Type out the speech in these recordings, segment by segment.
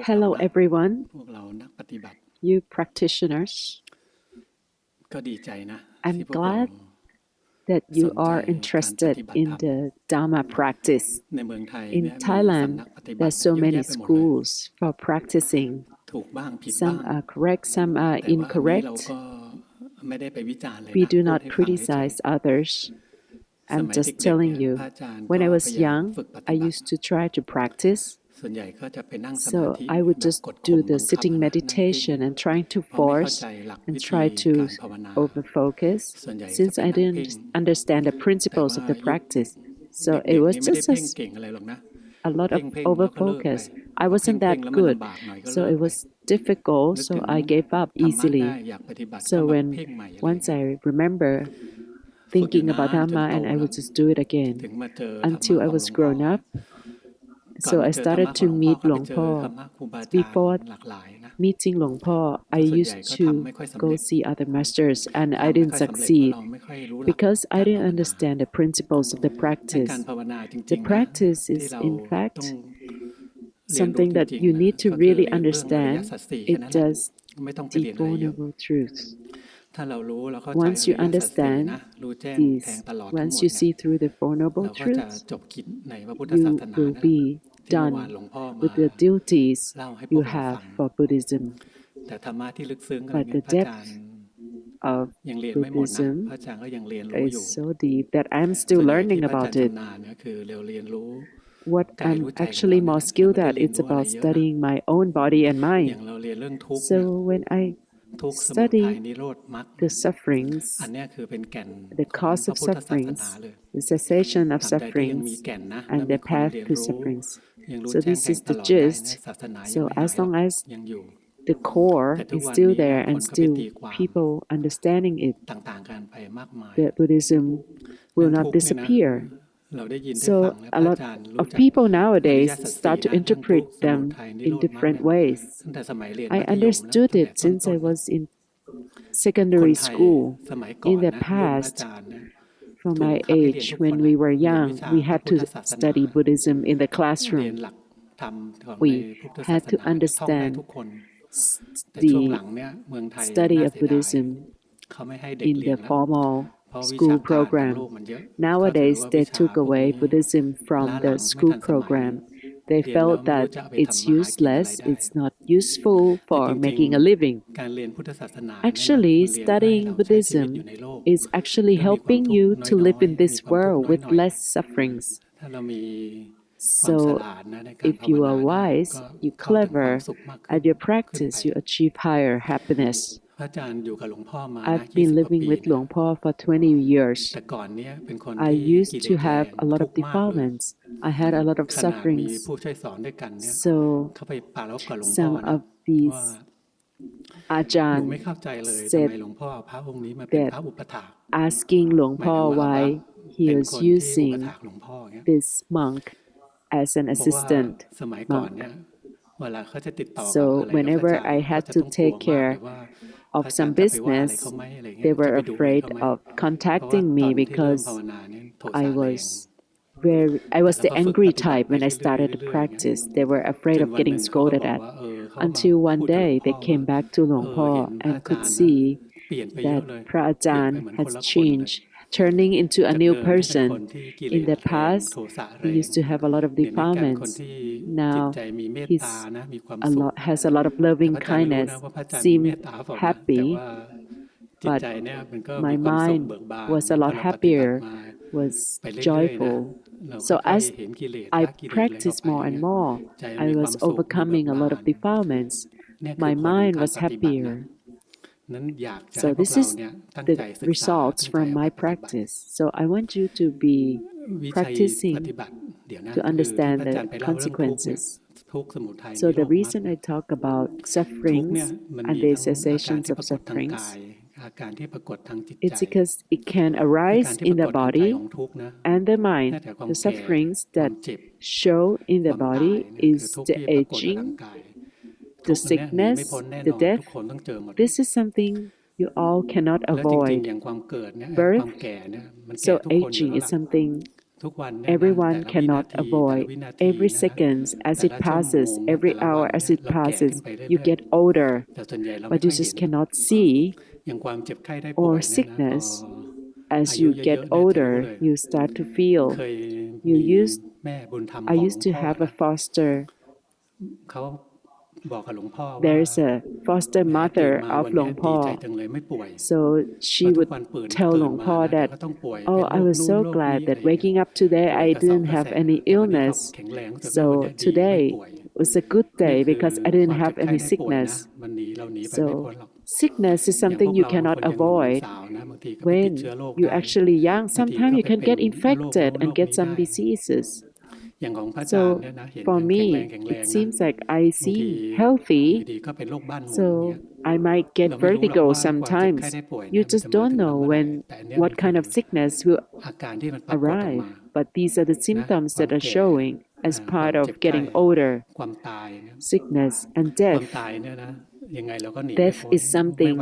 Hello everyone, you practitioners. I'm glad that you are interested in the Dharma practice. In Thailand, there are so many schools for practicing. Some are correct, some are incorrect. We do not criticize others. I'm just telling you, when I was young, I used to try to practice. So I would just do the sitting meditation and trying to force and try to over-focus since I didn't understand the principles of the practice. So it was just a lot of over-focus. I wasn't that good, so it was difficult, so I gave up easily. So once I remember thinking about Dhamma and I would just do it again until I was grown up. So I started to meet Luang Po. Before meeting Luang Po, I used to go see other masters and I didn't succeed because I didn't understand the principles of the practice. The practice is in fact something that you need to really understand. It does the Four Noble Truths. Once you understand these, once you see through the Four Noble Truths, you will be done with the duties you have for Buddhism. But the depth of Buddhism is so deep that I'm still learning about it. What I'm actually more skilled at is about studying my own body and mind. So when I study the sufferings, the cause of sufferings, the cessation of sufferings, and the path to sufferings. So this is the gist. So as long as the core is still there and still people understanding it, the Buddhism will not disappear. So a lot of people nowadays start to interpret them in different ways. I understood it since I was in secondary school. In the past, from my age, when we were young, we had to study Buddhism in the classroom. We had to understand the study of Buddhism in the formal school program. Nowadays, they took away Buddhism from the school program. They felt that it's useless, it's not useful for making a living. Actually, studying Buddhism is actually helping you to live in this world with less sufferings. So, if you are wise, you're clever, at your practice, you achieve higher happiness. I've been living with Luang Po for 20 years. I used to have a lot of defilements. I had a lot of sufferings. So some of these Ajahn said that asking Luang Po why he was using this monk as an assistant monk. So whenever I had to take care of some business, they were afraid of contacting me because I was the angry type when I started to practice. They were afraid of getting scolded at. Until one day they came back to Luang Po and could see that Phra Ajahn has changed, turning into a new person. In the past, he used to have a lot of defilements. Now he has a lot of loving kindness, seemed happy, but my mind was a lot happier, was joyful. So as I practiced more and more, I was overcoming a lot of defilements. My mind was happier. So this is the results from my practice. So I want you to be practicing to understand the consequences. So the reason I talk about sufferings and the cessations of sufferings, it's because it can arise in the body and the mind. The sufferings that show in the body is the aging, the sickness, the death. This is something you all cannot avoid. Birth, so aging is something Everyone cannot avoid. Every second as it passes, every hour as it passes, you get older, but you just cannot see. Or sickness, as you get older, you start to feel. I used to have a foster. There is a foster mother of Luang Por. So she would tell Luang Por that, oh, I was so glad that waking up today I didn't have any illness. So today was a good day because I didn't have any sickness. So sickness is something you cannot avoid. When you're actually young, sometimes you can get infected and get some diseases. So for me, it seems like I seem healthy, so I might get vertigo sometimes. You just don't know what kind of sickness will arrive, but these are the symptoms that are showing as part of getting older. Sickness and death. Death is something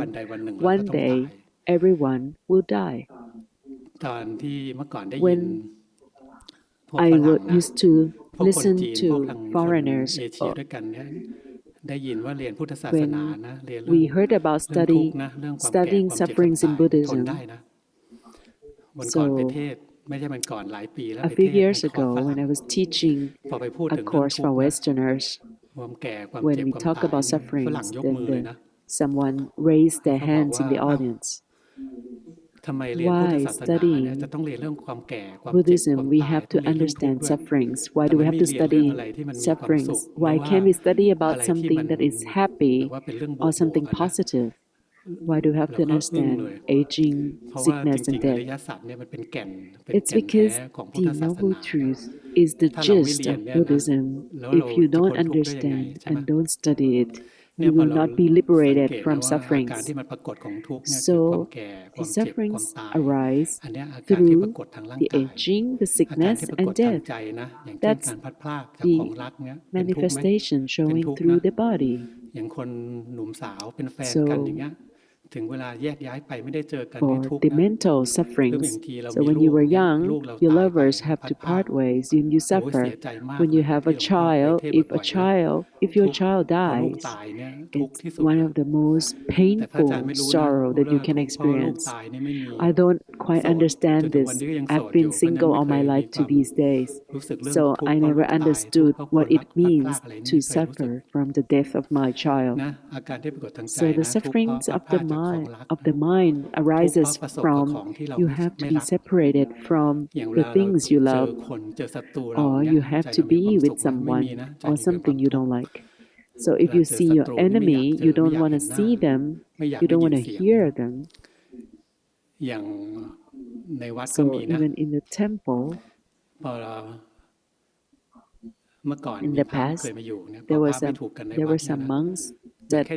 one day everyone will die. When I used to listen to foreigners when we heard about studying sufferings in Buddhism. So a few years ago, when I was teaching a course for Westerners, when we talk about sufferings, then someone raised their hands in the audience. Why studying Buddhism we have to understand sufferings? Why do we have to study sufferings? Why can't we study about something that is happy or something positive? Why do we have to understand aging, sickness, and death? It's because the Noble Truth is the gist of Buddhism. If you don't understand and don't study it, you will not be liberated from sufferings. So the sufferings arise through the aging, the sickness, and death. That's the manifestation showing through the body. So for the mental sufferings, so when you were young, your lovers have to part ways and you suffer. When you have a child, if your child dies, it's one of the most painful sorrow that you can experience. I don't quite understand this. I've been single all my life to these days, so I never understood what it means to suffer from the death of my child. So the sufferings of the mind arises from you have to be separated from the things you love, or you have to be with someone or something you don't like. So if you see your enemy, you don't want to see them, you don't want to hear them. So even in the temple, in the past, there were some monks that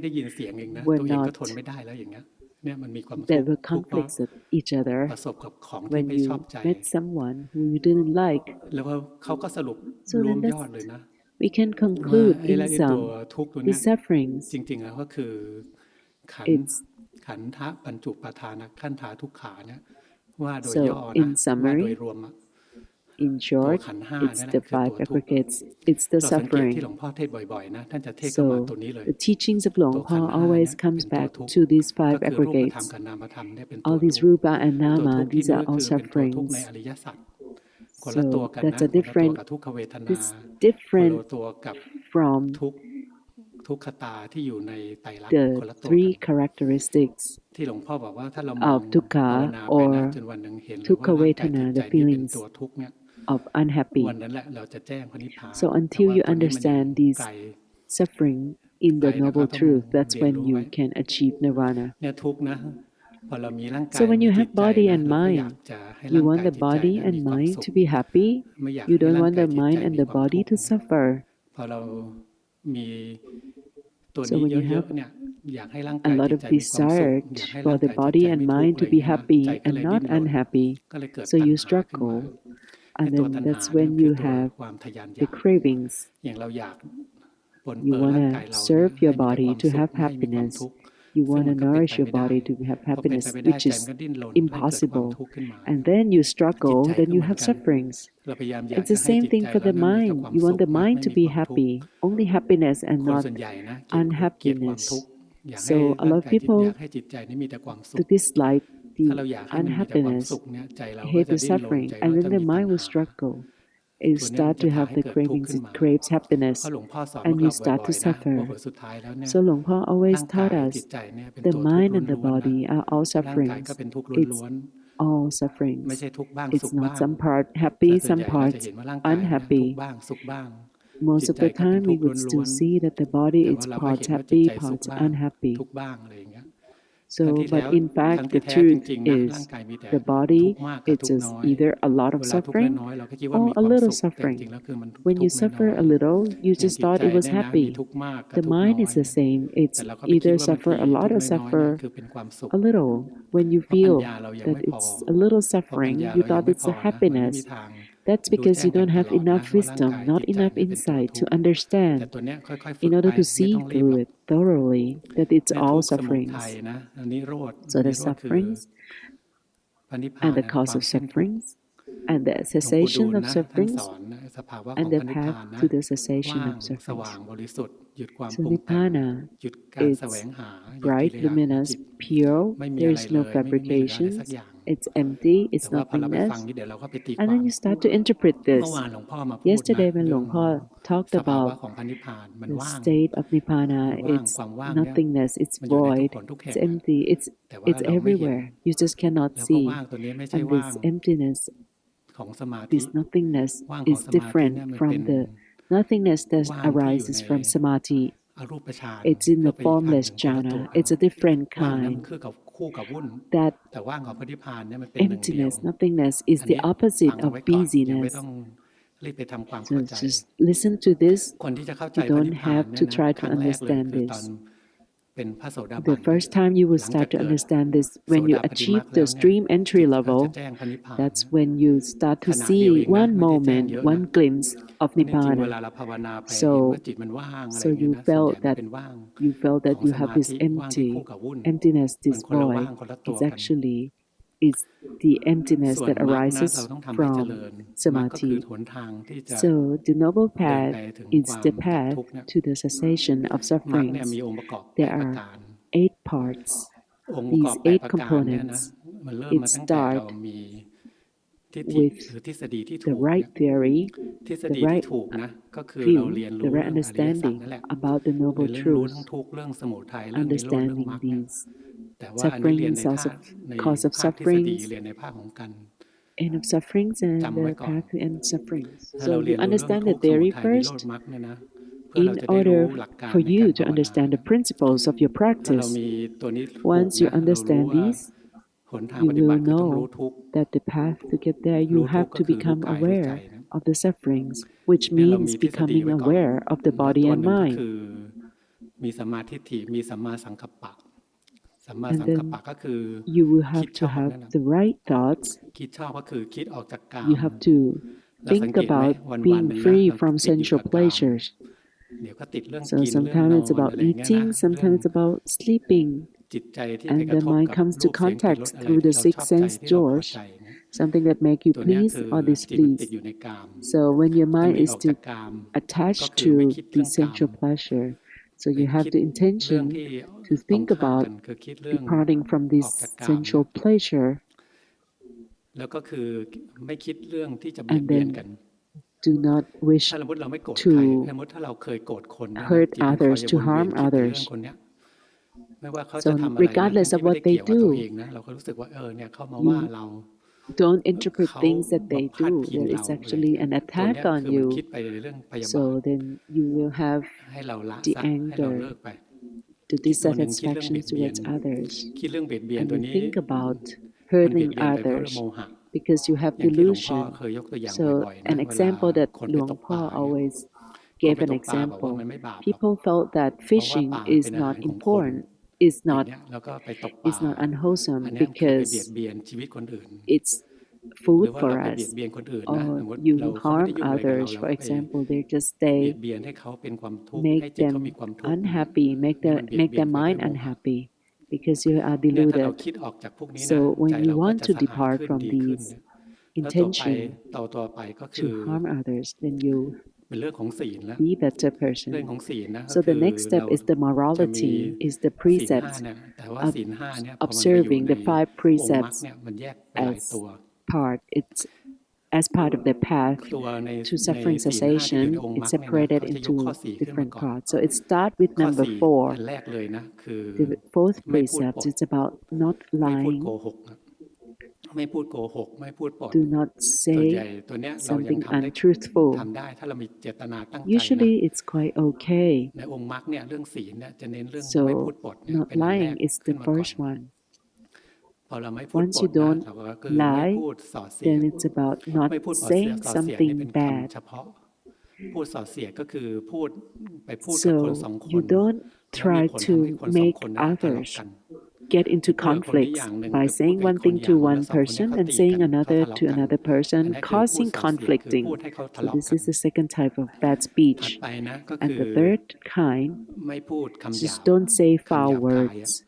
were conflicts with each other when you met someone who you didn't like. So then we can conclude in sum, the sufferings, it's so in summary, in short, it's the five aggregates, it's the suffering. So the teachings of Luang Por always comes back to these five aggregates. All these rupa and nama, these are all sufferings. So that's different from the three characteristics of dukkha or dukkha vedana, the feelings of unhappy. So until you understand these suffering in the Noble Truth, that's when you can achieve nirvana. So when you have body and mind, you want the body and mind to be happy, you don't want the mind and the body to suffer. So when you have a lot of desire for the body and mind to be happy and not unhappy, so you struggle, and then that's when you have the cravings. You want to serve your body to have happiness. You want to nourish your body to have happiness, which is impossible. And then you struggle, then you have sufferings. It's the same thing for the mind. You want the mind to be happy, only happiness and not unhappiness. So a lot of people to dislike the unhappiness, hate the suffering, and then the mind will struggle. You start to have the cravings, it craves happiness, and you start to suffer. So Luang Por always taught us the mind and the body are all sufferings. It's all sufferings. It's not some part happy, some parts unhappy. Most of the time, we would still see that the body is parts happy, parts unhappy. So, but in fact, the truth is the body, it's just either a lot of suffering or a little suffering. When you suffer a little, you just thought it was happy. The mind is the same. It's either suffer a lot or suffer a little. When you feel that it's a little suffering, you thought it's a happiness. That's because you don't have enough wisdom, not enough insight to understand, in order to see through it thoroughly, that it's all sufferings. So the sufferings and the cause of sufferings and the cessation of sufferings and the path to the cessation of sufferings. So Nibbana is bright, luminous, pure, there is no fabrications, it's empty, it's nothingness. And then you start to interpret this. Yesterday when Luang Por talked about the state of Nibbana, it's nothingness, it's void, it's empty, it's everywhere. You just cannot see. And this emptiness, this nothingness is different from the nothingness that arises from samadhi. It's in the formless jhana. It's a different kind. That emptiness, nothingness is the opposite of busyness. So just listen to this. You don't have to try to understand this. The first time you will start to understand this when you achieve the stream entry level. That's when you start to see one moment, one glimpse of Nibbana. So you felt that you have this emptiness, this void. It's actually the emptiness that arises from samadhi. So the noble path is the path to the cessation of sufferings. There are 8 parts, these 8 components. It starts with the right theory, the right view, the right understanding about the noble truths, understanding these sufferings, cause of sufferings, end of sufferings, and the path to end sufferings. So you understand the theory first in order for you to understand the principles of your practice. Once you understand these, you will know that the path to get there, you have to become aware of the sufferings, which means becoming aware of the body and mind. And then you will have to have the right thoughts. You have to think about being free from sensual pleasures. So sometimes it's about eating, sometimes it's about sleeping. And the mind comes to contact through the 6 sense doors, something that make you pleased or displeased. So when your mind is still attached to the sensual pleasure, so you have the intention to think about departing from this sensual pleasure, and then do not wish to hurt others, to harm others. So regardless of what they do, you don't interpret things that they do. There is actually an attack on you. So then you will have the anger, the dissatisfaction towards others. And you think about hurting others because you have delusion. So an example that Luang Por always gave an example. People felt that fishing is not important, is not unwholesome because it's food for us, or you harm others. For example, they make them unhappy, make their mind unhappy. because you are deluded. So when you want to depart from these intention to harm others, then you be a better person. So the next step is the morality, is the precepts of observing the 5 precepts as part. It's as part of the path to suffering cessation. It's separated into different parts. So it starts with number 4. The 4th precept is about not lying. Do not say something untruthful. Usually it's quite okay. So not lying is the first one. Once you don't lie, then it's about not saying something bad. So you don't try to make others get into conflicts by saying one thing to one person and saying another to another person, causing conflicting. So this is the second type of bad speech. And the third kind, just don't say foul words.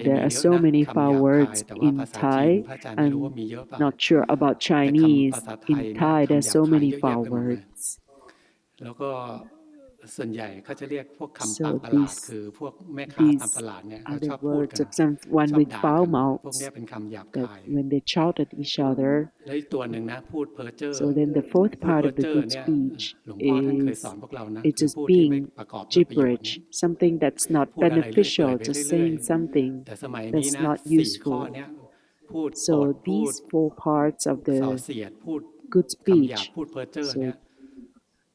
There are so many foul words in Thai. I'm not sure about Chinese. In Thai, there are so many foul words. So these are the words of someone with foul mouths that when they shout at each other. So then the 4th part of the good speech is it's just being gibberish, something that's not beneficial, just saying something that's not useful. So these 4 parts of the good speech,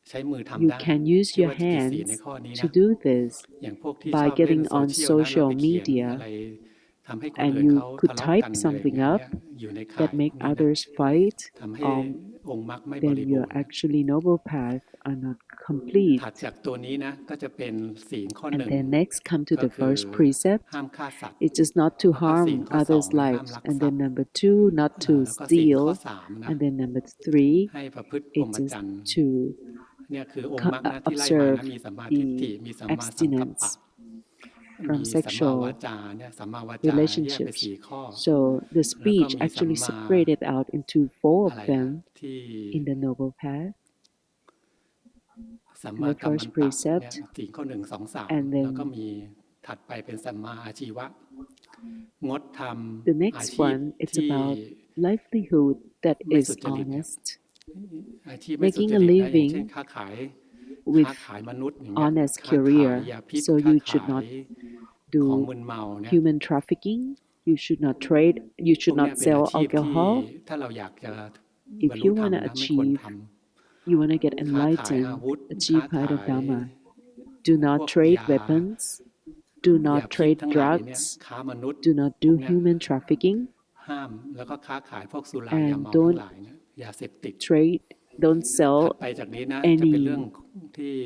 so you can use your hands to do this by getting on social media, and you could type something up that make others fight, then your actually noble path are not complete. And then next come to the first precept. It's just not to harm others' lives. And then number 2, not to steal. And then number 3, it's just to observe the abstinence from sexual relationships. So the speech actually separated out into 4 of them in the noble path. The first precept, and then the next one, it's about livelihood that is honest, making a living with honest career. So you should not do human trafficking. You should not trade. You should not sell alcohol. If you want to achieve, you want to get enlightened, achieve Pada Dhamma, do not trade weapons, do not trade drugs, do not do human trafficking, and don't sell any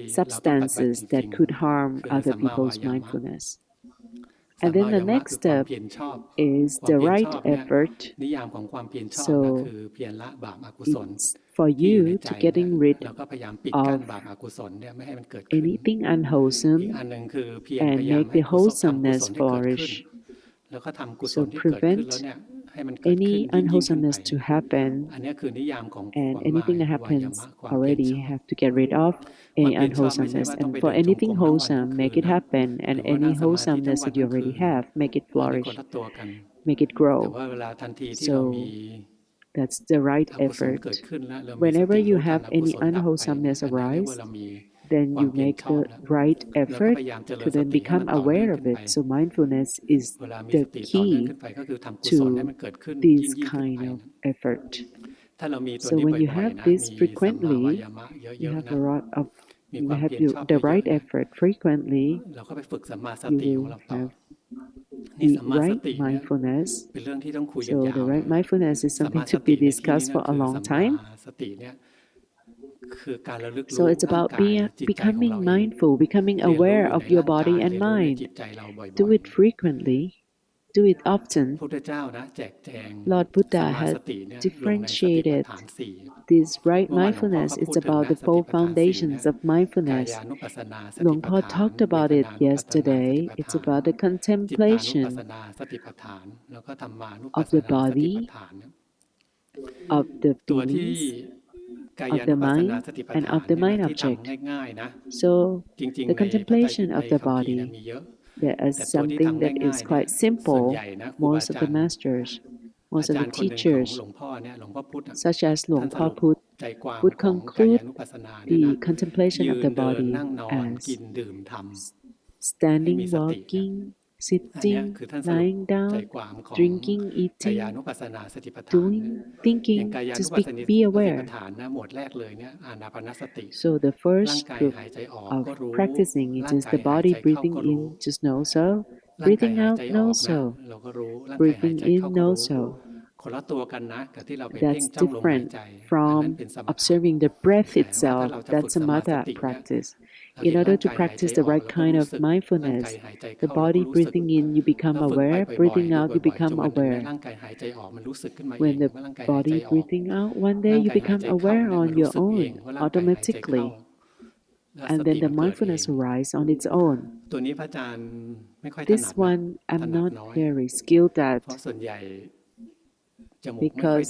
substances that could harm other people's mindfulness. And then the next step is the right effort. So it's for you to getting rid of anything unwholesome and make the wholesomeness flourish. So prevent any unwholesomeness to happen, and anything that happens already have to get rid of any unwholesomeness, and for anything wholesome, make it happen, and any wholesomeness that you already have, make it flourish, make it grow. So that's the right effort. Whenever you have any unwholesomeness arise, then you make the right effort to then become aware of it. So mindfulness is the key to this kind of effort. So when you have this frequently, you have the right effort frequently, you will have the right mindfulness. So the right mindfulness is something to be discussed for a long time. So it's about becoming mindful, becoming aware of your body and mind. Do it frequently. do it often. Lord Buddha had differentiated this right mindfulness. It's about the 4 foundations of mindfulness. Luang Por talked about it yesterday. It's about the contemplation of the body, of the feelings, of the mind, and of the mind object. So, the contemplation of the body, there is something that is quite simple. Most of the masters, most of the teachers, such as Luang Por Put, would conclude the contemplation of the body as standing, walking, sitting, lying down, drinking, eating, doing, thinking, just be aware. So the first group of practicing, it is the body breathing in, just know so. Breathing out, know so. Breathing in, know so. That's different from observing the breath itself. That's a metta practice. In order to practice the right kind of mindfulness, the body breathing in, you become aware. Breathing out, you become aware. When the body breathing out, one day you become aware on your own, automatically. And then the mindfulness arises on its own. This one I'm not very skilled at because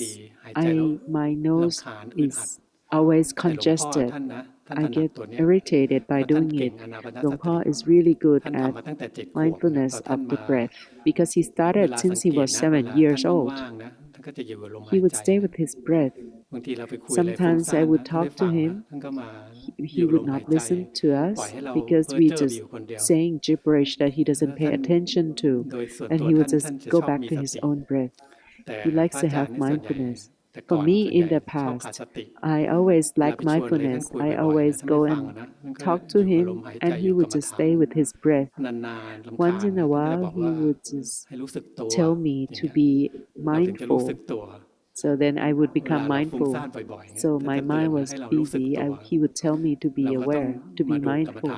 my nose is always congested. I get irritated by doing it. Luang Por is really good at mindfulness of the breath because he started since he was 7 years old. He would stay with his breath. Sometimes I would talk to him. He would not listen to us because we just saying gibberish that he doesn't pay attention to, and he would just go back to his own breath. He likes to have mindfulness. For me, in the past, I always lack mindfulness. I always go and talk to him, and he would just stay with his breath. Once in a while, he would just tell me to be mindful. So then I would become mindful. So my mind was busy. He would tell me to be aware, to be mindful,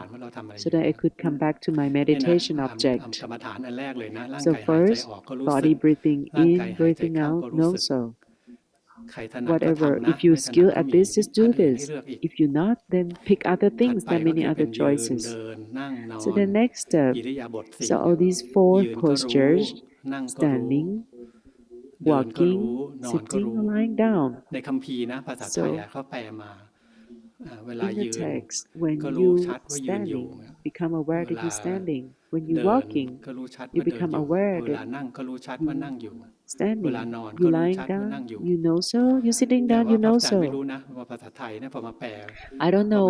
so that I could come back to my meditation object. So first, body breathing in, breathing out, know so. Whatever, if you're skilled at this, just do this. If you're not, then pick other things. There are many other choices. So the next step, so all these 4 postures, standing, walking, sitting, or lying down. So, in the text, when you standing, become aware that you're standing. When you're walking, you become aware that you're standing. You're lying down, you know so. You're sitting down, you know so. I don't know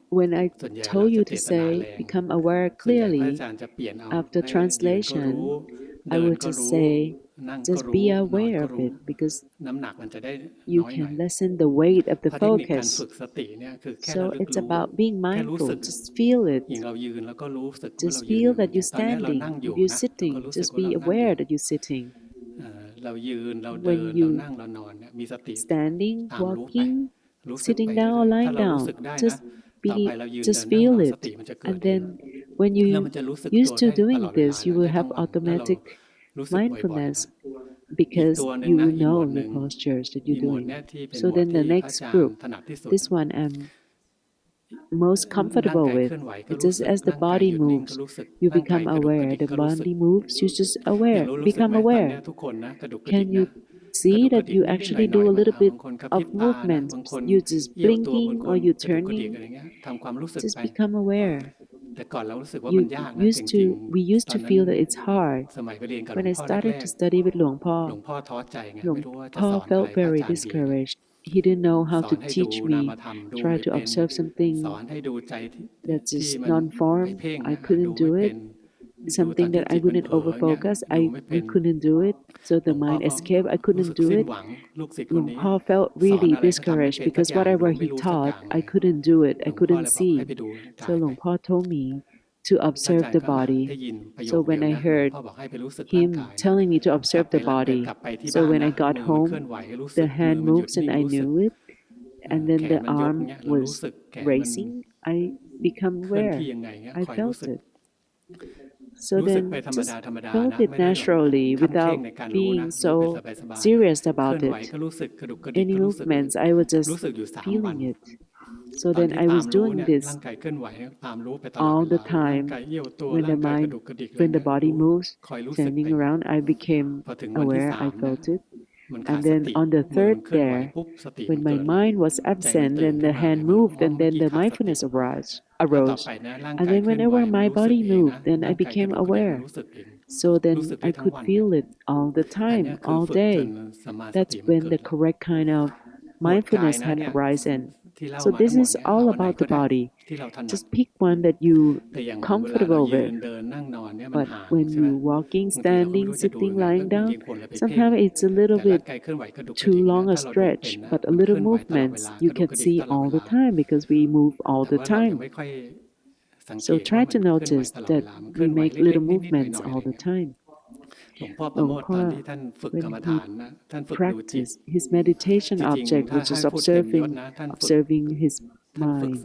when I told you to say become aware clearly, after translation, I would just say just be aware of it because you can lessen the weight of the focus. So it's about being mindful. Just feel it. Just feel that you're standing. If you're sitting, just be aware that you're sitting. When you're standing, walking, sitting down or lying down, just feel it. And then when you're used to doing this, you will have automatic mindfulness because you will know the postures that you're doing. So then the next group, this one I'm most comfortable with. It's just as the body moves, you become aware. The body moves, you just aware, become aware. Can you see that you actually do a little bit of movement? You just blinking or you turning. Just become aware. We used to feel that it's hard. When I started to study with Luang Por felt very discouraged. He didn't know how to teach me. Try to observe something that's just non-form. I couldn't do it. Something that I wouldn't overfocus. I couldn't do it. So the mind escaped. I couldn't do it. Luang Por felt really discouraged because whatever he taught, I couldn't do it. I couldn't see. So Luang Por told me to observe the body. So when I heard him telling me to observe the body, so when I got home, the hand moves and I knew it, and then the arm was raising. I become aware. I felt it. So then just felt it naturally without being so serious about it. Any movements, I was just feeling it. So then I was doing this all the time. When the body moves, turning around, I became aware, I felt it. And then on the third there, when my mind was absent, then the hand moved, and then the mindfulness arose. And then whenever my body moved, then I became aware. So then I could feel it all the time, all day. That's when the correct kind of mindfulness had arisen. So this is all about the body. Just pick one that you comfortable with. But when you walking, standing, sitting, lying down, sometimes it's a little bit too long a stretch, but a little movements you can see all the time because we move all the time. So try to notice that we make little movements all the time. หลวงพ่อ when he practiced his meditation object, which is observing his mind.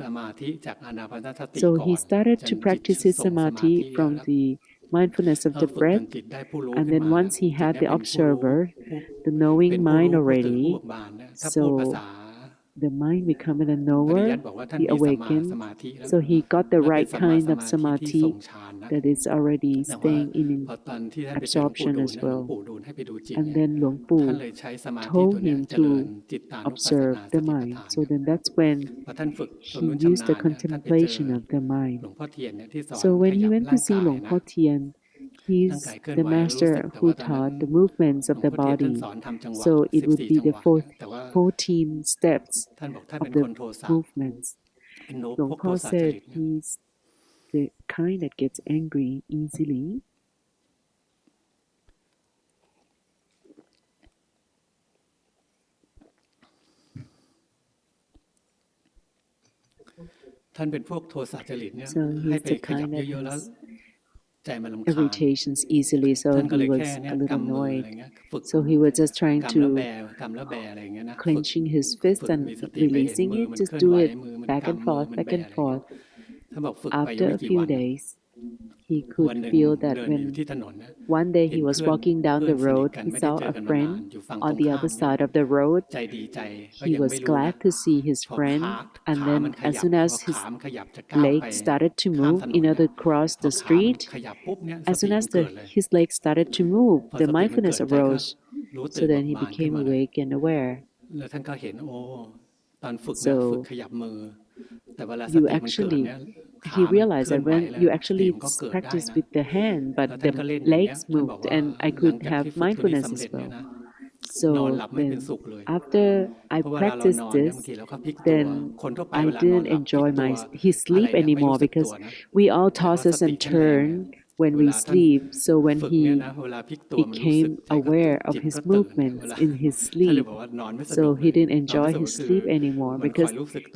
So he started to practice his samadhi from the mindfulness of the breath, and then once he had the observer, the knowing mind already, so the mind becoming a knower, he awakened. So he got the right kind of samadhi that is already staying in absorption as well. And then Luang Pu told him to observe the mind. So then that's when he used the contemplation of the mind. So when he went to see Luang Po Tien, he's the master who taught the movements of the body. So it would be the 14 steps of the movements. Luang Po said he's the kind that gets angry easily. So he's the kind that has irritations easily, so he was a little annoyed. So he was just trying to clenching his fist and releasing it, just do it back and forth, back and forth. After a few days, he could feel that when one day he was walking down the road, he saw a friend on the other side of the road. He was glad to see his friend, and then as soon as his legs started to move in order to cross the street, as soon as his legs started to move, the mindfulness arose. So then he became awake and aware. So he realized that when you actually practice with the hand, but the legs moved, and I could have mindfulness as well. So then, after I practiced this, then I didn't enjoy his sleep anymore because we all tosses and turn when we sleep. So when he became aware of his movements in his sleep, so he didn't enjoy his sleep anymore because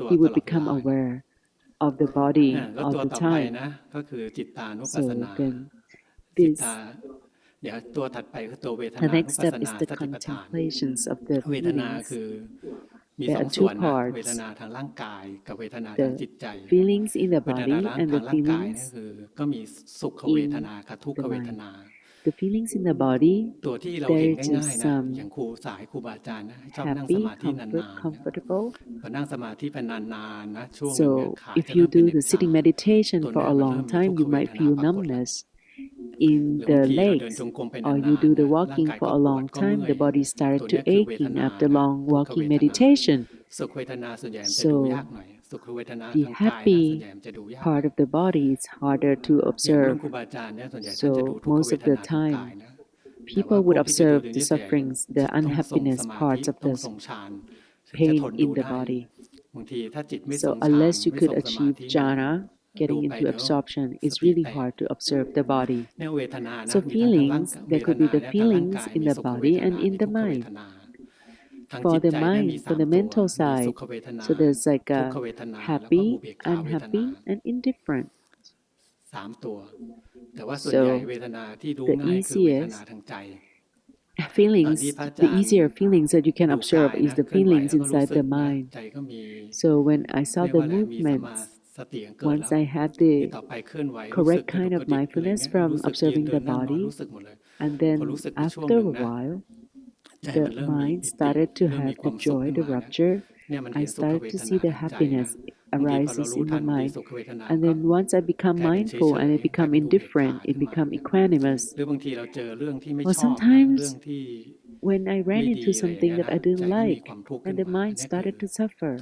he would become aware of the body all the time. So then the next step is the contemplations of the feelings. There are two parts: the feelings in the body and the feelings in the mind. The feelings in the body, there is just some happy, comfortable. So if you do the sitting meditation for a long time, you might feel numbness in the legs, or you do the walking for a long time, the body started to aching after long walking meditation. So the happy part of the body is harder to observe. So most of the time, people would observe the sufferings, the unhappiness parts of the pain in the body. So unless you could achieve jhana, getting into absorption, it's really hard to observe the body. So feelings, there could be the feelings in the body and in the mind. For the mind, for the mental side, so there's like a happy, unhappy, and indifferent. So the easier feelings that you can observe is the feelings inside the mind. So when I saw the movements Once I had the correct kind of mindfulness from observing the body, and then after a while, the mind started to have the joy, the rapture. I started to see the happiness arises in the mind. And then once I become mindful and I become indifferent, it become equanimous. Or sometimes when I ran into something that I didn't like, and the mind started to suffer,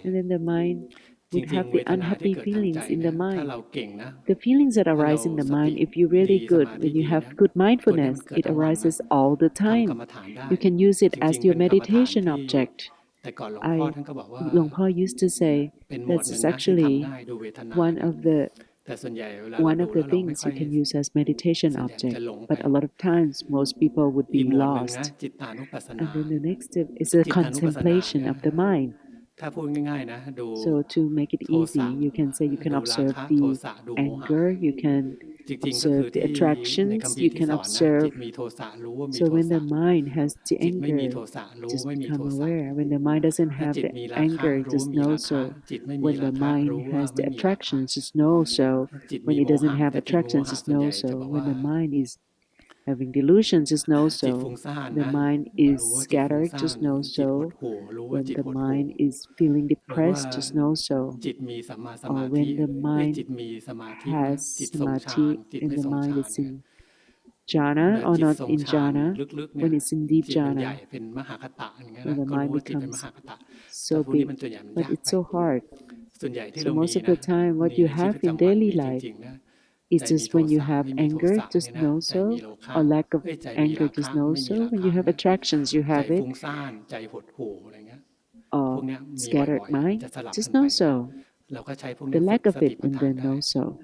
and then the mind would have the unhappy feelings in the mind. The feelings that arise in the mind, if you're really good, when you have good mindfulness, it arises all the time. You can use it as your meditation object. Long Po used to say that's actually one of the things you can use as meditation object. But a lot of times, most people would be lost. And then the next step is a contemplation of the mind. So to make it easy, you can say you can observe the anger, you can observe the attractions, you can observe. So when the mind has the anger, just become aware. When the mind doesn't have the anger, just know so. When the mind has the attractions, just know so. When it doesn't have attractions, just know so. When the mind is having delusions, just know so. The mind is scattered, just know so. When the mind is feeling depressed, just know so. Or when the mind has samadhi and the mind is in jhana or not in jhana, when it's in deep jhana, when the mind becomes so big, but it's so hard. So most of the time, what you have in daily life is just when you have anger, just know so, or lack of anger, just know so. When you have attractions, you have it, or scattered mind, just know so. The lack of it, and then know so.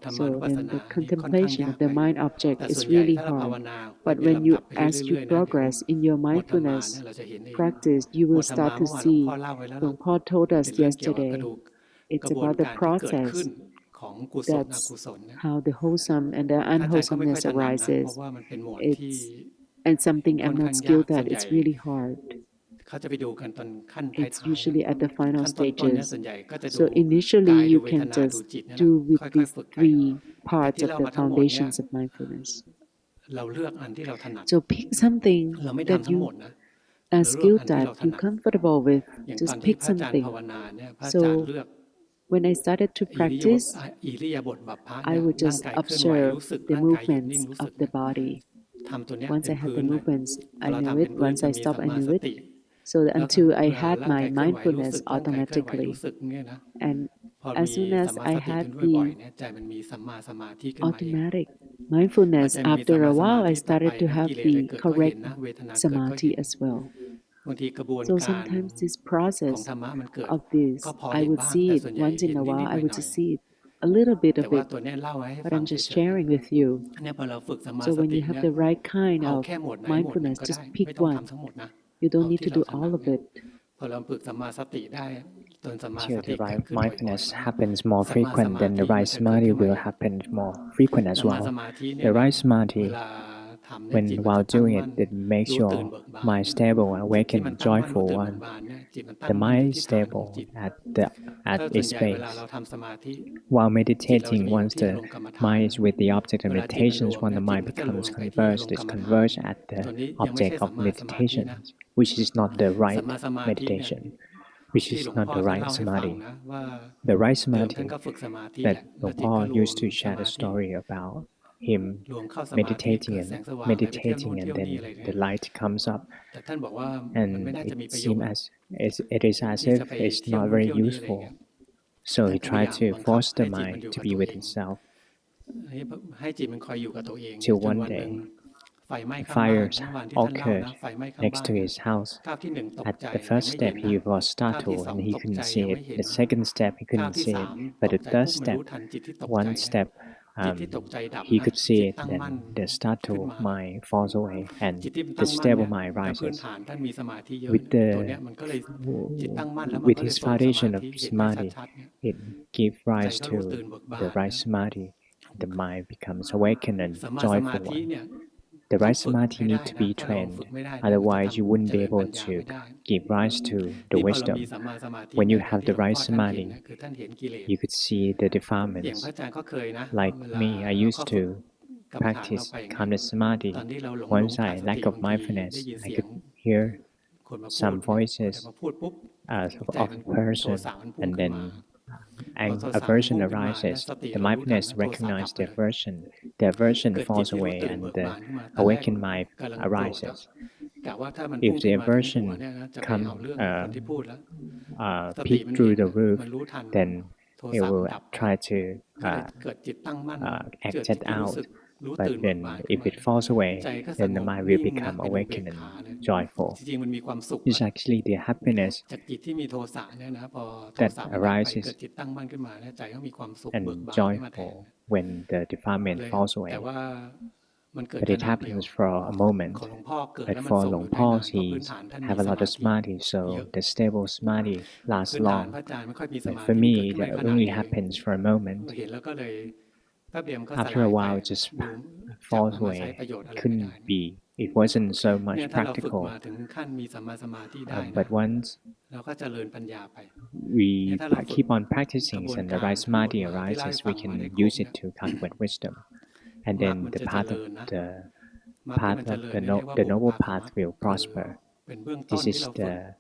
So, and the contemplation of the mind object is really hard. But when as you progress in your mindfulness practice, you will start to see. Long Po told us yesterday, it's about the process. That's how the wholesome and the unwholesomeness arises. It's and something I'm not skilled at. It's really hard. It's usually at the final stages. So initially, you can just do with these three parts of the foundations of mindfulness. So pick something that you are skilled at, you're comfortable with. Just pick something. So when I started to practice, I would just observe the movements of the body. Once I had the movements, I knew it. Once I stopped, I knew it. So until I had my mindfulness automatically. And as soon as I had the automatic mindfulness, after a while, I started to have the correct samadhi as well. So sometimes this process of this, I would see it once in a while, I would just see it, a little bit of it, but I'm just sharing with you. So when you have the right kind of mindfulness, just pick one. You don't need to do all of it. Till the right mindfulness happens more frequent, then the right samadhi will happen more frequent as well. The right samadhi, when while doing it, it makes your mind stable, awakened, joyful, and the mind is stable at its base. While meditating, once the mind is with the object of meditations, when the mind becomes converged, it converges at the object of meditation, which is not the right meditation, which is not the right samadhi. The right samadhi that Long Po used to share the story about him meditating and then the light comes up and it seems it is as if it's not very useful. So he tried to force the mind to be with itself. Till one day, fires occurred next to his house. At the first step, he was startled and he couldn't see it. The second step, he couldn't see it. But the third step, one step, he could see it. Then the startled mind falls away and the stable mind rises. With his foundation of samadhi, it gives rise to the right samadhi. The mind becomes awakened and joyful one. the right samadhi need to be trained. Otherwise, you wouldn't be able to give rise to the wisdom. When you have the right samadhi, you could see the defilements. Like me, I used to practice calmness samadhi. Once I lack of mindfulness, I could hear some voices of a person, and then aversion arises. The mindfulness recognizes the aversion falls away, and the awakened mind arises. If the aversion come peek through the roof, then it will try to act it out. But then if it falls away, then the mind will become awakened and joyful. It's actually the happiness that arises and joyful when the defilement falls away. But it happens for a moment. But for Long Paul, he have a lot of samadhi, so the stable samadhi lasts long. But for me, it only happens for a moment. After a while, it just falls away. It wasn't so much practical. But once we keep on practicing and the right samadhi arises, we can use it to cultivate wisdom. And then the the noble path will prosper. This is the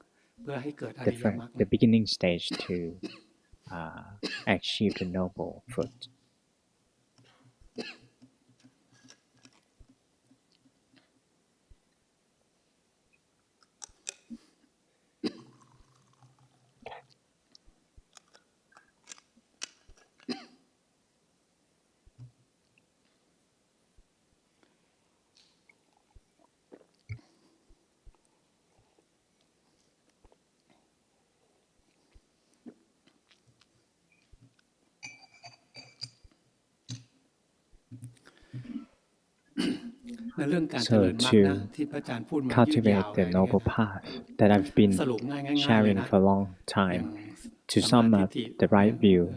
beginning stage to achieve the noble fruit. So to cultivate the noble path that I've been sharing for a long time, to sum up the right view,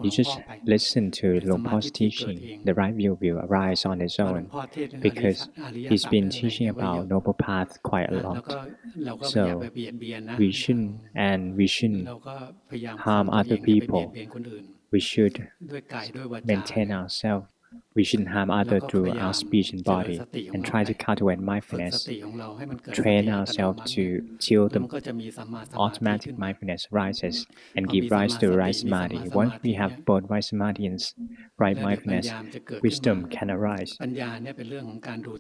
you just listen to Long Paul's teaching. The right view will arise on its own because he's been teaching about noble path quite a lot. So we shouldn't harm other people. We should maintain ourselves. We shouldn't harm others through our speech and body, and try to cultivate mindfulness. Train ourselves till the automatic mindfulness rises and give rise to right samadhi. Once we have both right samadhi and right mindfulness, wisdom can arise.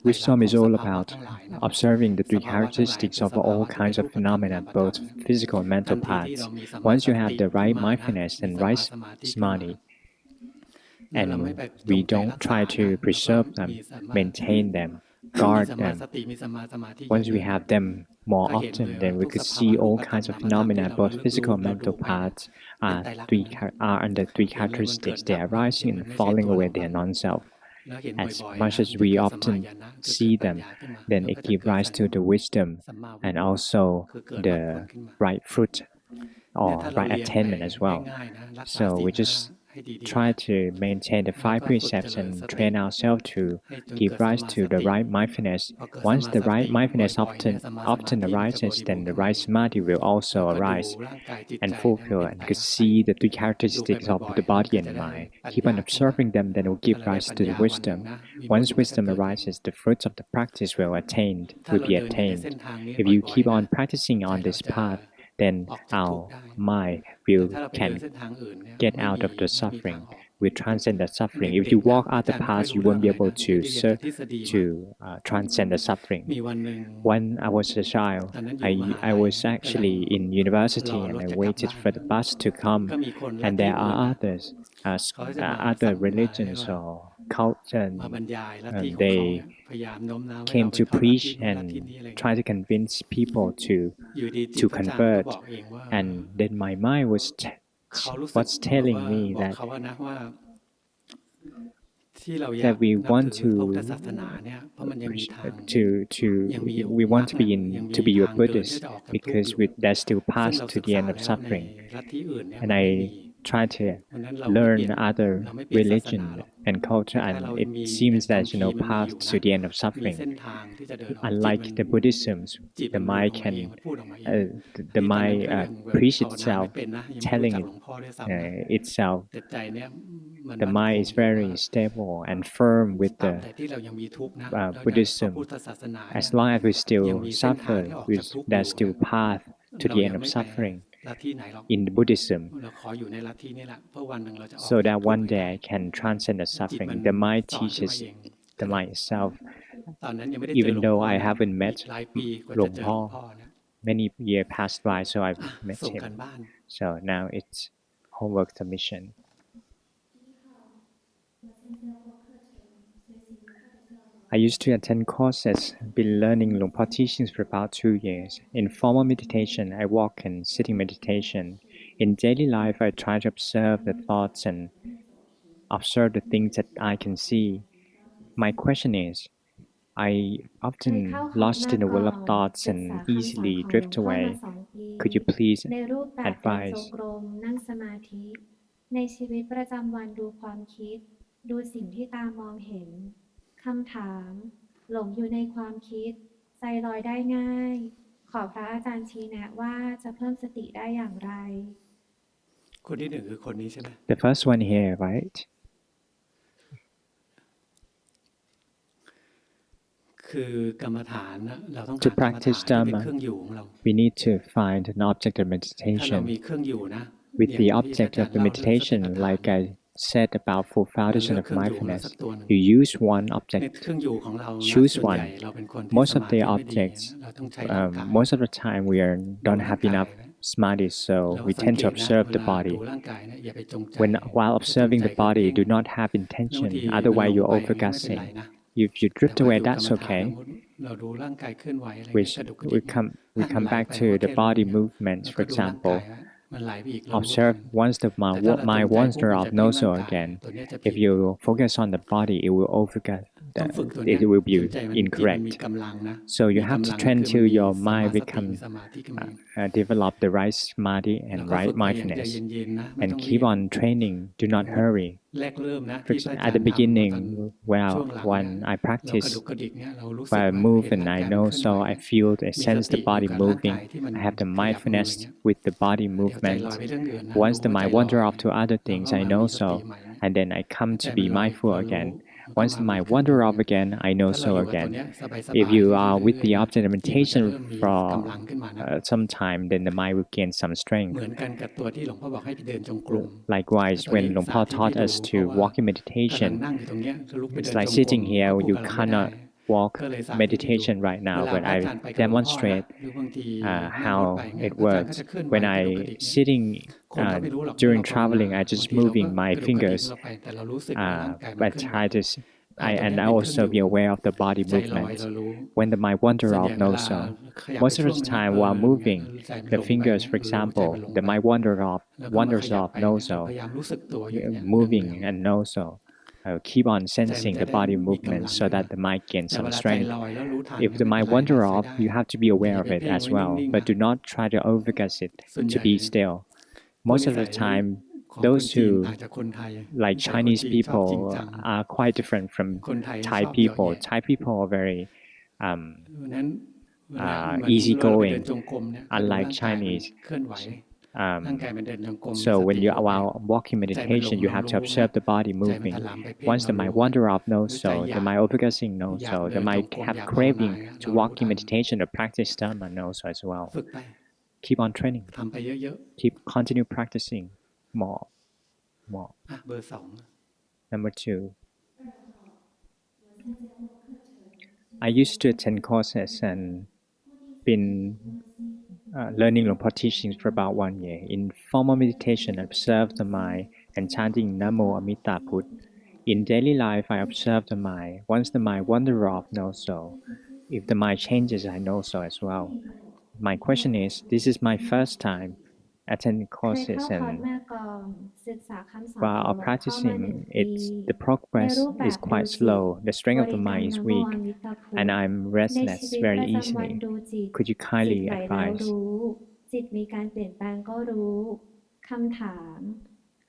Wisdom is all about observing the three characteristics of all kinds of phenomena, both physical and mental parts. Once you have the right mindfulness and right samadhi, and we don't try to preserve them, maintain them, guard them. Once we have them more often, then we could see all kinds of phenomena, both physical and mental parts, are under three characteristics. They are rising and falling away, they are non-self. As much as we often see them, then it gives rise to the wisdom and also the right fruit or right attainment as well. So we just try to maintain the five precepts and train ourselves to give rise to the right mindfulness. Once the right mindfulness often arises, then the right samadhi will also arise and fulfill and could see the three characteristics of the body and mind. Keep on observing them, then it will give rise to the wisdom. Once wisdom arises, the fruits of the practice will be attained. If you keep on practicing on this path, then our mind can get out of the suffering. We transcend the suffering. If you walk other paths, you won't be able to transcend the suffering. When I was a child, I was actually in university and I waited for the bus to come, and there are other religions or cults, and they came to preach and try to convince people to convert. And then my mind was telling me that we want to be a Buddhist because there's still path to the end of suffering. And I try to learn other religion and culture, and it seems that path to the end of suffering. Unlike the Buddhism, the mind can the mind preach itself, telling itself. The mind is very stable and firm with the Buddhism. As long as we still suffer, there's still path to the end of suffering in Buddhism, so that one day I can transcend the suffering. The mind teaches the mind itself. Even though I haven't met Luang Po, many years passed by, so I've met him. So now it's homework submission. I used to attend courses, been learning Luang Po teachings for about 2 years. In formal meditation, I walk and sitting meditation. In daily life, I try to observe the thoughts and observe the things that I can see. My question is, I often lost in the world of thoughts and easily drift away. Could you please ในรูปแบบเดินจง advise? กรมนั่งสมาธิในชีวิตประจำวันดูความคิดดูสิ่งที่ตามองเห็นคำถามหลงอยู่ในความคิดใจลอยได้ง่ายขอพระอาจารย์ชี้แนะว่าจะเพิ่มสติได้อย่างไร คนที่หนึ่งคือคนนี้ใช่ไหม The first one here, right? คือกรรมฐานนะเราต้อง To หากรรมฐาน practice ที่เป็น Dhamma, เครื่องอยู่ของเรา we need to find an object of ถ้าเรา meditation. มีเครื่องอยู่นะ With อย่าง the ที่ object อาจาร of ย์ the เล่าเรื่อง meditation, สติปัฏฐาน like I said about four เรา foundation เลือก of เครื่องอยู่ของเรา mindfulness, สักตัวหนึ่ง you use one ใน object, เครื่องอยู่ของเรานะ choose ส่วนใหญ่ one. เราเป็นคนที่ Most ส of มา the ธิไม่ดี objects, เราต้องใช้ร่างกาย most of the time we don't have enough samadhi, so เรา we สัง tend เก to ตนะ observe เว the ลาดู body. ร่างกายเนี่ยอย่าไปจงใจ While อย่าจง observing ใจ the เครื่อง body, เพ่ง do not have แล้วบาง intention. ทีมันหล Otherwise, ง you're ไปไม่เป็น overgassing. ไรนะ If you แต่ drift ว่า away, ดูกรร that's มฐาน okay. เราดูร่างกายเคลื่อนไหวอะไร We เงี้ยกระดุกกระ we ดิก come we มัน come ไหล back ไป to เราก็ the แค่รู้ body เนี่ย movements. แล้ว For ก็ดูร่างกาย example, มันไหลไปอีกเรารู้ทั observe น once the แต่ถ้าเราจ mind งใจ wanders ปุ๊บมัน off, จะเพ่ง no ร่าง so กาย again. ตัวเนี้ยจะผิ If ด you focus on the body, it will overget. ต้องฝึกตัวเนี้ย It will จ be นใจมันจิตมันมี incorrect. กำลังนะ So มี you have กำ to ลัง train คือมัน till มี your สัมมา mind สติ become สมาธิขึ้นมาเอง develop the right samadhi แล้ว and ก็ฝึ right กไปอย่างใจ mindfulness. เย็นๆนะไม่ And ต้องรี keep บ on training. Do not hurry. แรกเริ่มนะ For ที่พระอา example, จาร at the ย์ทำตอน beginning, ช่วงหลัง when เนี่ย I เรากระ practice, ดุกกระดิกเนี่ยเรารู้สึก when I ว่า move เห็น and ร่าง I กายมัน know, เคลื่อนไห so ว I feel, I มีส sense ติ the อยู่ body กับร่างกา moving. ยที่มัน I have the ขยับมือ mindfulness อย่างเงี้ย with the body เดี๋ยวใจล movement. อยไปเรื่องอื่นนะ Once รู้ the ว่าใจ mind ลอย wander off to other เรา things, ก็ I มา know มีส so, ติใหม่เนี่ย and then I come ใจ to มัน be ลอย mindful เรารู้ again. มันก็ Once มา the เหมือน mind เครื่อง wander อยู่ off เนี่ย again, I know ถ้าเรา so อยู่กับตัว again. เนี้ยสบาย If ๆ you เรื่ are อย with ๆ the นะ object of จิตมันจะ meditation เริ่มมี for กำลังขึ้นมานะ some time, then the mind will gain some เห strength. มือนกันกับตัวที่หลวงพ่อบอกให้ไปเดินจงกรม Likewise, ตัว when นี้ Luang สา Po ธิตให้ taught ดู us เพ to ราะว่า walk in กำลัง meditation, นั่งอยู่ตรงเนี้ยจะลุกไปเดิ it's น like จงกรม sitting ก็ here, พูด you กับเราไม่ได้ cannot walk ก็เลยสาธิตให้ดู meditation right เว now, ลา but พระอา I จารย์ไปกับหลวงพ่อนะ demonstrate หรือบางทีนั่งรถ how ไปเงี้ย it พระอาจารย์ก็ works. จะเคลื่อนไหว When กระ I ดุกกระดิกเงี้ย sitting คนเขาไม่รู้หรอกว่า during เราภาวนา traveling, I บาง just ทีเราก็ moving my กระดุกกระดิก fingers, เราไปแต่เรารู้สึกว่าร่างกายมัน but เคลื่อนไหว try to เอาตรง and เนี้ I ยเป็นเครื่อง also อยู่ be aware of the body ใจลอย movements. เรารู้ When the mind wander ส่วนให off, ญ่เว know ลา so. ขยับไป Most of ช่วง the นึง time เอ while อเนี่ย moving, ใจมัน the หลงไป fingers, เนี่ย for รู้ใจมัน example, หลง the ไป mindแล้วก็มาข wanders ยับ off, ไป know เนี่ยเรา so. พยายามรู้สึกตัวอยู่เนี่ยเนือง Moving ๆ and know so. Keep on ใจมัน sensing จะ the ได้ body มีกำ movement ลัง so ขึ้น that มา the mind gains แต่ some เวลาใจ strength. ลอยแล้วรู้ทัน If เนี่ย the ไม่เป็น mind ไร wander นะใช้ off, ได้ you have to be แต่ aware อย่า of ไป it เพ่ง as ไว้ well, นิ่งๆ but นะ do not try to overguess it ส่วน to ใหญ่ be still. พวก Most นิ of สั the ย time, ของคน those จีน who ต่างจากคนไทย like นิสัยคน Chinese จีนชอบจริง people จัง are quite different from คนไทยนี่ Thai ชอบเหยาะ people. แยะ Thai people are very um, เพราะฉะนั้นเวลาเหมือนเราไปเดิน easygoing, จงกรมเนี่ยก็ดู unlike ร่างกายมัน Chinese. เคลื่อนไหวร่างกายมันเดินจงกรมมี So ส when ติ you อยู่ไป allow walking ใจมันหล meditation, ง you เรา have to รู้นะ observe the body ใจมัน moving. ถลำไปเพ่ง Once เรา the รู้ mind wander off, ห know รือใจ so. อ The ยาก mind overguessing, know อยาก so. เดิ The นจง mind กรม have อยากภาวนา craving เนี่ย to เรารู้ walk in ทัน meditation or practice Dhamma, know so as well. ฝึกไป Keep on training. ทำไปเยอะ Keep continue practicing more, more. ๆอ่ะเบอร์สอง Number 2. I used to attend courses and been learning Luang Po teachings for about 1 year. In formal meditation, I observe the mind and chanting Namo Amita Put. In daily life, I observe the mind. Once the mind wanders off, know so. If the mind changes, I know so as well. My question is, this is my first time attending เคย courses เข้าคอร์ส and แม่กลองศึกษาคำสอน while ของหลวงพ่อมา practicing, 1 ปี the progress ในรูปแบบ is quite ดูจิต slow. The strength of บ the ริกรรม mind is นะโม weak, อมิตาพุท and ธ I'm ใน restless ชีวิต very ประจำวัน easily. ดูจิต Could you จิต kindly ไหลแล้ว advise? รู้จิตมีการเปลี่ยนแปลงก็รู้คำถาม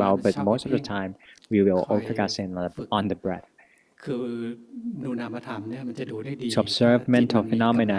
well, but ชอบ most of the eating time we will คอย all focus on the breath. คือดูนามธรรมเนี่ยมันจะดูได้ดี To observe ถ้าจิต mental มันมีกำลัง phenomena,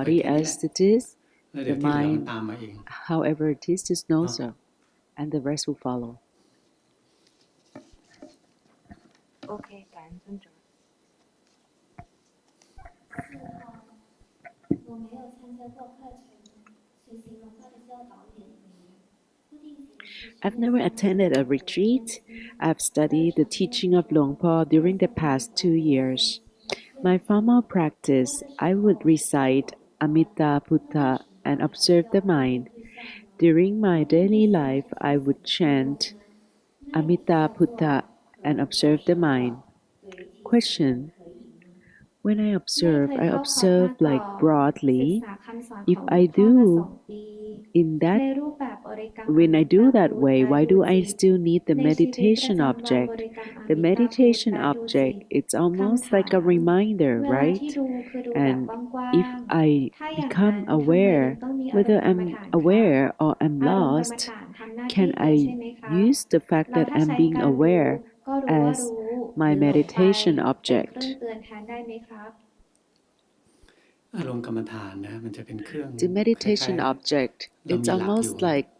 body แค่นี้แห as ละ it is, แล้วเดี๋ย the วที่เหลือมัน mind, ตามมาเอง however it is, just know เนาะ so, and the rest will follow. โอเค感恩尊者我没有参加过课程，所 I've never attended a retreat. I've studied the teaching of Luang Por during the past 2 years. My formal practice, I would recite Amita Buddha and observe the mind. During my daily life, I would chant Amita Buddha and observe the mind. Question: when I observe like broadly. If I do in that when I do that way, why do I still need the meditation object? The meditation object, it's almost like a reminder, right? And if I become aware, whether I'm aware or I'm lost, can I use the fact that I'm being aware as my meditation object? อารมณ์กรรมฐานนะมันจะเป็นเครื่อง The คล้าย meditation object, ๆเรา it's มีหลักอยู่ almost like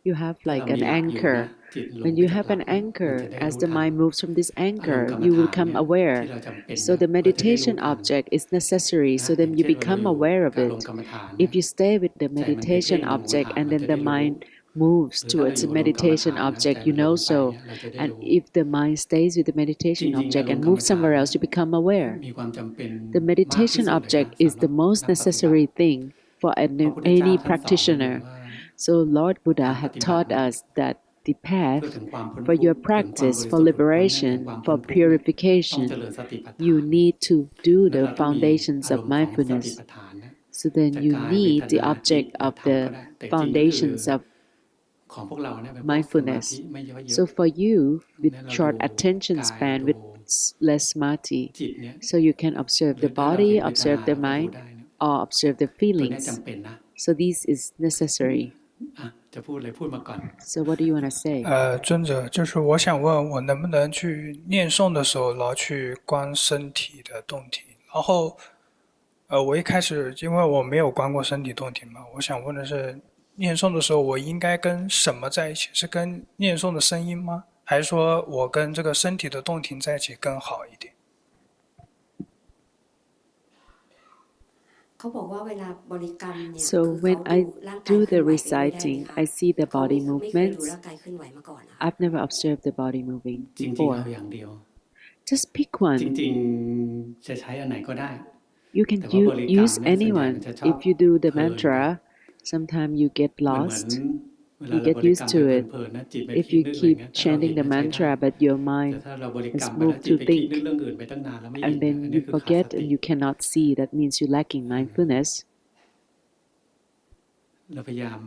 you have ถ้า like เรา an มีหลักอยู่นะ anchor. จิตหลง When ไป you จาก have หลั an กเนี่ยมัน anchor, จะได้ as รู้ the ทัน mind moves from this อารมณ์ anchor, กรรม you ฐา will น become เนี่ยที่ aware. เราจำเป็น So นะ the เราจะได้รู้ meditation ทัน object is necessary, นะ so อย่า then ง you เช่นเรา become อยู่ aware กับ of อารม it. ณ์กรรมฐาน If you stay with the ใจมันไปเพ่ meditation งลงหัว object ฐาน and เรา then จะ the ได้รู้ mind moves หรือถ้าเรา towards อยู่ the อารมณ์กรรม meditation ฐานนะใจ object, you มันหล know งไป so. เนี่ยเราจะได้ And รู้ if the mind stays with the จ meditation ริงๆ อา object รม and ณ์กรรม moves ฐาน somewhere นะ else, you become aware. มีความจำเป็น The มากที่ meditation สุดเลยนะ object is สำหรั the บ most นักปฏิบัติ necessary thing for พระพุทธเจ้า any ท่านสอนไว้เลย practitioner. ว่า So Lord Buddha ทางป had ฏิบัติ taught นะ us that the เพื่อ path ถึงความพ้น for ทุ your กข์ถึงความบ practice, ริ for สุทธิ์หลุดพ้นเนี่ยถึง liberation, ความพ้ for นทุกข์เนี่ยต้องเจ purification, ริญสติปัฏฐาน you need to do แล้ว the เราต้องมี foundations อา of รมณ์ของสติ mindfulness. ปัฏฐานนะ So then จะ you กายเว need ท the นาจิต object หรือ of ธรรม the ก็ได้แต่จริงๆก็คือ foundations of ของพวกเราเนี่ยเป็นพวกสมาธิ mindfulness. ไม่ย่อยเย So อะ for you, with เนี่ยเรา short ดู attention กาย span, ดู with less samadhi, จิตเนี่ย so you can observe หรื the อถ้าเราเห็ body, นเวทนา observe the เราก็ดู mind, ได้นะ or observe the ตัวเนี้ย feelings. จำเป็นนะ So this is necessary. อ่ะจะพูดอะไรพูดมาก่อน So what do you want to say? 尊者，就是我想问，我能不能去念诵的时候，然后去观身体的动体？然后，我一开始因为我没有观过身体动体嘛，我想问的是，念诵的时候我应该跟什么在一起？是跟念诵的声音吗？还是说我跟这个身体的动停在一起更好一点？ เขาบอกว่าเวลาบริกรรมเนี่ย So คือ when เขา I ดูร่างกาย do เคลื่อ the นไหวไปด้วยได้ไหม reciting, คะ I see the เขา body ไม่เคยดู movements. ร่างกายเคลื่อนไหวมาก่อนนะคะ I've never observed the body moving จริงๆเอา before. อย่างเดียว Just pick จ one. ริงๆจะใช้อันไหนก็ได้ You can แต่ว่าบริกรรม use เนี่ยส่วนใหญ่มัน anyone. จะชอบ If you do the เพลินไป mantra, sometimes you get เหมือน lost. เวลา You เรา get บริกร used รม to ไป it. เพลินๆนะจิตไป If คิด you เรื่องอะไร keep เงี้ยถ้าเราเห็น chanting the เนี่ยใช้ได้ mantra, but your แต่ mind ถ้าเราบริกร has รมไปแล้ว moved จิต to ไปคิด think, เรื่องอื่นไปตั้งนานแล้วไม่เห็น and เนี่ยอัน then นี้ you คือขาดส forget ติ and you cannot see, that means you're lacking mindfulness. เราพยายาม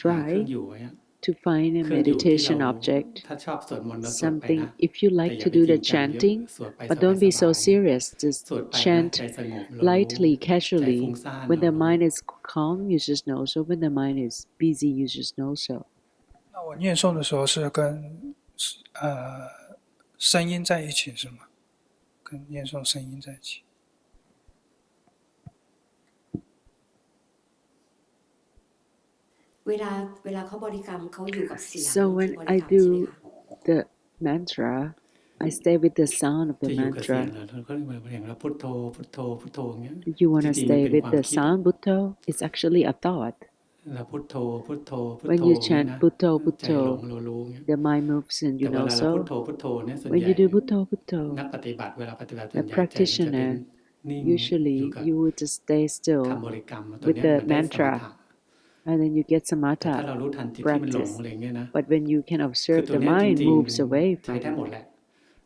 หาเครื่อง Try อยู่ไว้อะ to find a เครื่องอยู่ที่เรา meditation object, ถ้าชอบสวดมนต์เราสวดไป something. นะ If you แต่ like อย่า to ไป do จริ the งจังเยอะ chanting, สวดไป but ส don't be บาย so ๆ serious. Just สวดไปนะ chant ใจสงบเรารู้ lightly, ใจ casually. ฟุ้งซ่าน When เรา the รู้ mind is calm, you just know so. When the mind is busy, you just know so. 那我念诵的时候是跟声音在一起是吗？跟念诵声音在一起。 เวลาเขาบริกรรมเขาอยู่กับเสียง So ที่ when บริ I กรรมใช่ไหม do คะ the mantra, I stay with the sound of จะ the อยู่กับเสียง mantra. เหรอเราก็อย่างเราพุทโธพุทโธพุทโธอย่างเงี้ย You want จ to ริงๆมัน stay เป็น with ความ the คิดอะ sound Bhutto? It's actually a thought. เราพุทโธพุทโธพุท When โธ you อย่างเงี้ย chant นะ Bhutto ใจหลง Bhutto, เรารู้เงี้ย the mind moves and แต่ you เว know ลาเราพุท so. โธพุทโธเนี่ยส่วน When ใหญ่ you do Bhutto นัก Bhutto, ปฏิบัติเวลาปฏิบัติส่ว the นใหญ่ใจมันจะเป็น practitioner, นิ่งอยู่ usually กับ you would just stay คำ still บริกรรมตัว with เนี้ย the มันได้สมถะ mantra, and then you get แต่ถ้า samatha เรารู้ทันจิตที่มันหลง practice. อะไรเงี้ยนะ But when you can คือ observe ตัว the เนี้ยจ mind ริง moves away ๆใช้ from ได้หมด you. แหละ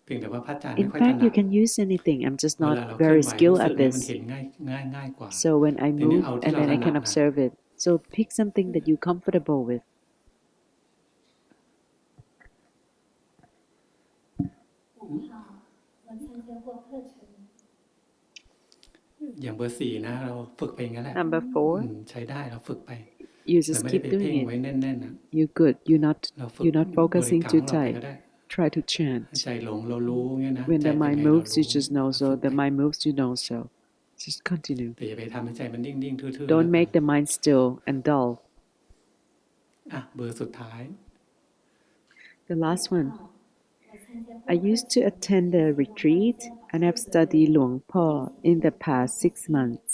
เพียงแต่ว่าพระอาจารย์ไม่ In ค่อยถ fact, นั you ด can use anything. I'm just เว not ลาเราเคลื่อ very นไหวรู้ skilled สึก at เนี่ยมัน this. เห็นง่ายกว่า So when I ทีนี้ move เอาที่ and เรา then ถ I นั can ดนะ observe it. So pick something that you're comfortable with. อย่างเบอร์4นะเราฝึกไปอย่างนั้นแหละ Number 4, ใช้ได้เราฝึกไป you เรา just ไม่ได้ keep ไปเพ่ง doing ไว้ it. แน่นๆนะ You're good. เราฝึก You're not บริ focusing กรรม too ของเราไปก็ tight. ได้ Try to ใจ chant. หลงเรารู้เงี้ยนะ When ใจ the เป็น mind ไงเรา moves, รู้ you just know เรา so. ฝึกไป The mind moves, you know so. Just continue. แต่อย่าไปทำให้ใจมันนิ่งๆทื่อๆแล้ว Don't กัน make the mind still and dull. อ่ะเบอร์สุดท้าย The last one. I used to attend a retreat and have studied Luang Por in the past 6 months.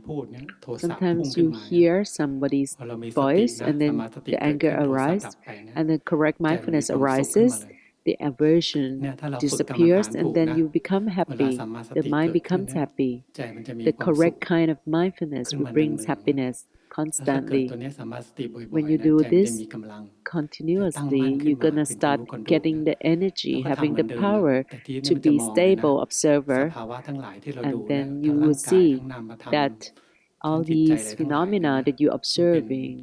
พูดเนี่ยโทสะพุ่ง Sometimes ขึ้น you มา hear somebody's พอเรามีสติ voice นะ and ส then มาธิ the เกิดขึ้ anger นโทสะดั arises บไปเนี่ย and then correct ใจมันมี mindfulness ความสุขขึ้นมา arises เลย the aversion เนี่ยถ้าเราฝึกกรรมฐาน disappears ถู and ก then นะ you become เวลา happy. สัมมาส The ติ mind เกิดขึ้น becomes เนี่ย happy. ใจมันจะมี The ความสุข correct kind of mindfulness ขึ้น will มา brings เนือง happiness ๆแล้วถ้าเกิด constantly. ตัวเนี้ยสัมมาสติบ่อย When ๆ you นะ do ใจมันจะ this มีกำลัง continuously, จะตั้งมั่นขึ้น you're มา gonna เป็นผู้ start รู้คนดู getting นะ the energy, แล้วก็ having ทำเหมือ the นเดิมนะ power แต่ทีนี้ to มันจะ be มองเลยนะ stable ส observer, ภาวะทั้งหลายที่เรา and ดูเนี่ย then ทั้ you งร่า will งกาย see ทั้งนามธรรม that ทั้ง all จิตใจอะไร these ทั้งหลายเนี่ย phenomena นะ that you're มันเป็น observing,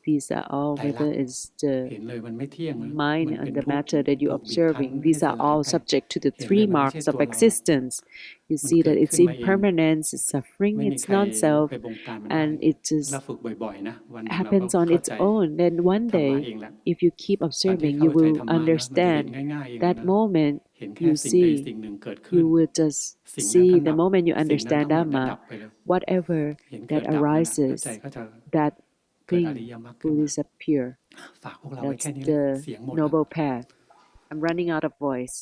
these are all, ไตรลัก whether ษณ์ it's the เห็นเลยมันไม่เที่ยงมัน mind เป็ and น the ทุกข์ matter that ถู you're กบีบคั้น observing, ให้ these ส are ลาย all ไป subject to the เห็นเลย three มันไม่ใช่ marks ตั of วเรา existence. You มัน see เกิ that ด it's ขึ้นมาเอง impermanence, it's suffering, ไม่มี it's ใคร non-self, ไปบงการมันได้ and it เรา just ฝึกบ่อยๆนะวันหนึ่งเราก็ happens on เข้า its ใจ own. Then one ธรรมะ day, เองแหละ if you keep ตอนที่ observing, เข้า you ใจ will ธรรมะนะมันจะเห็น understand ง่ายๆเอง that นะ moment เห็นแค่ you สิ่งใด see, สิ่งหนึ่งเกิดขึ้น you will just สิ่งนั้น see ก็ the ดับ moment you สิ่งนั้น understand ทั้งหมดเนี่ยดับ Dhamma, ไปเลย whatever เห็นเกิด that ดับนั่นนะแล้ว arises, ใจก็จะ that เกิดอ thing ริยมรรคขึ้น will มา disappear. ฝากพวกเราไว้ That's แค่นี้แหละ the เสียงหมดแล้ว noble path. I'm running out of voice.